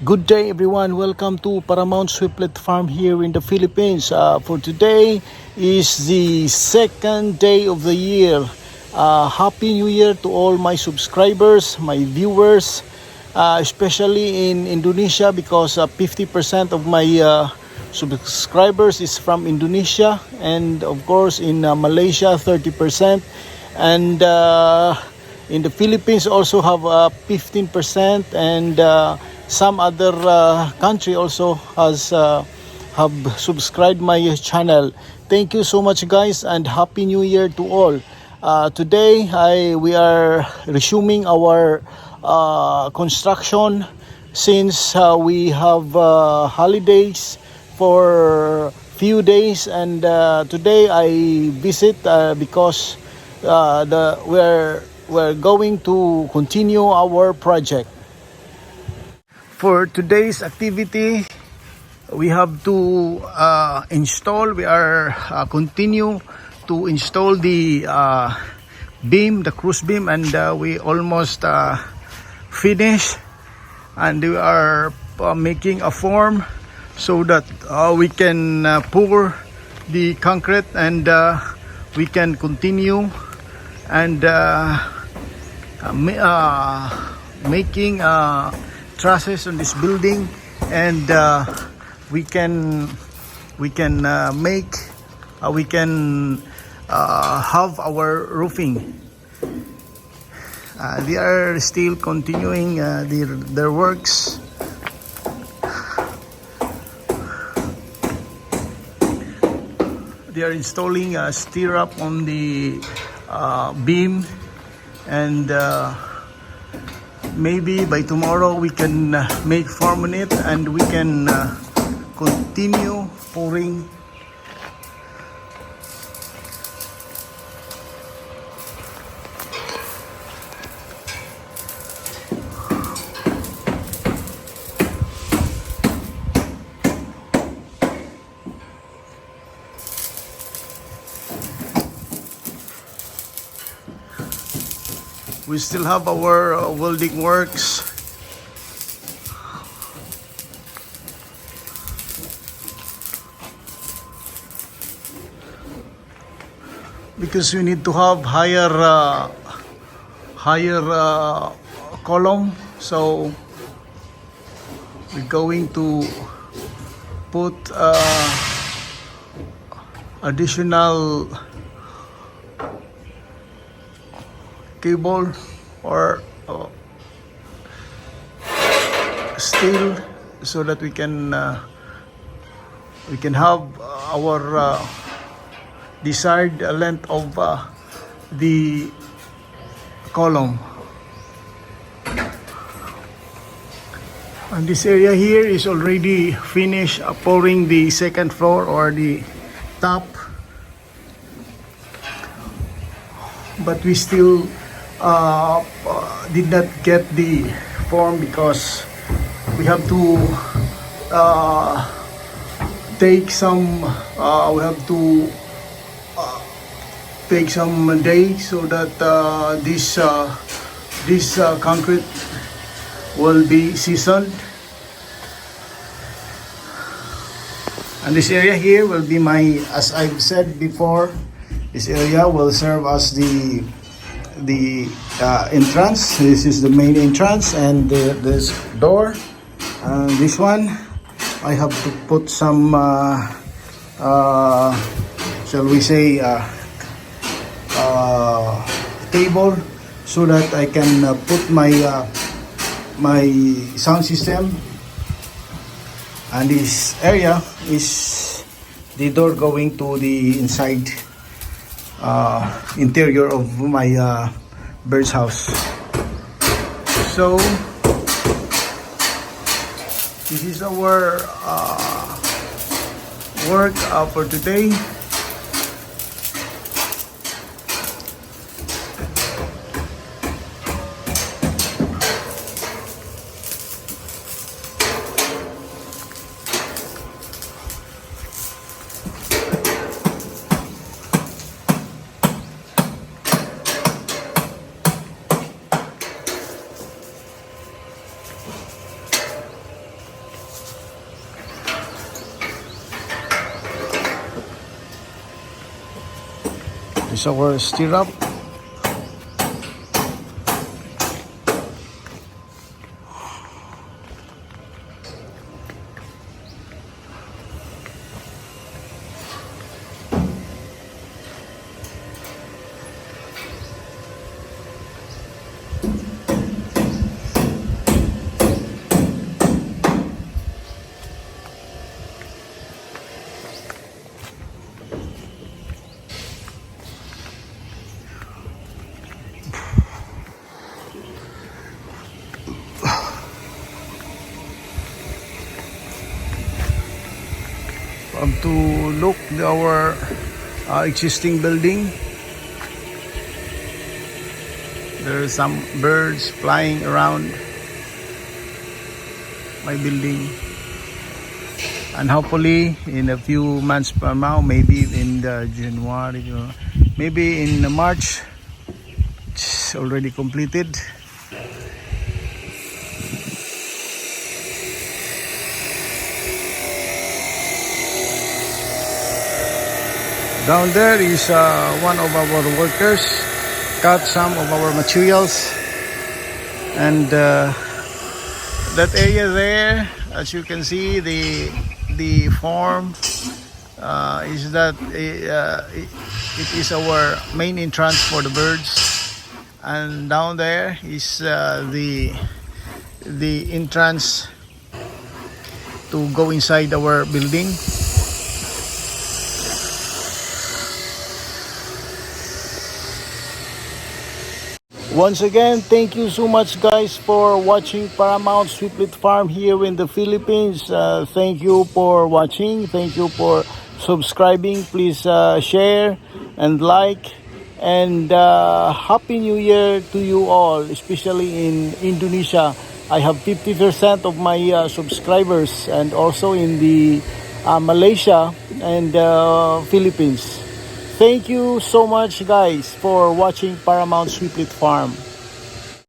Good day everyone, welcome to Paramount Swiplet Farm here in the Philippines. For today is the second day of the year. Happy New Year to all my subscribers, my viewers, especially in Indonesia because 50% of my subscribers is from Indonesia, and of course in Malaysia 30%, and in the Philippines also have 15%, and some other country also has have subscribed my channel. Thank you so much guys, and happy new year to all. Today we are resuming our construction since we have holidays for few days, and today I visit because we're going to continue our project. For today's activity, we have to install. We are continue to install the beam, the cruise beam, and we almost finished. And we are making a form so that we can pour the concrete, and we can continue and making trusses on this building, and we can have our roofing. They are still continuing their works. They are installing a stirrup on the beam, and maybe by tomorrow we can make form on it, and we can continue pouring. We still have our welding works. Because we need to have higher column, so we're going to put additional cable or steel, so that we can have our desired length of the column. And this area here is already finished pouring the second floor or the top, but we still did not get the form because we have to take some days so that this concrete will be seasoned. And this area here will be as I've said before, this area will serve as the entrance. This is the main entrance, and this door. And this one, I have to put some, shall we say, table, so that I can put my sound system. And this area is the door going to the inside interior of my bird's house. So this is our work for today. is our stirrup. To look our existing building. There are some birds flying around my building, and hopefully in a few months from now, maybe in the January or maybe in March, it's already completed. Down there is one of our workers cut some of our materials, and that area there, as you can see, the farm is that it is our main entrance for the birds, and down there is the entrance to go inside our building. Once again, thank you so much guys for watching Paramount Sweetlet Farm here in the Philippines. Thank you for watching. Thank you for subscribing. Please share and like. And Happy New Year to you all, especially in Indonesia. I have 50% of my subscribers, and also in the Malaysia and Philippines. Thank you so much guys for watching Paramount Sweetlet Farm.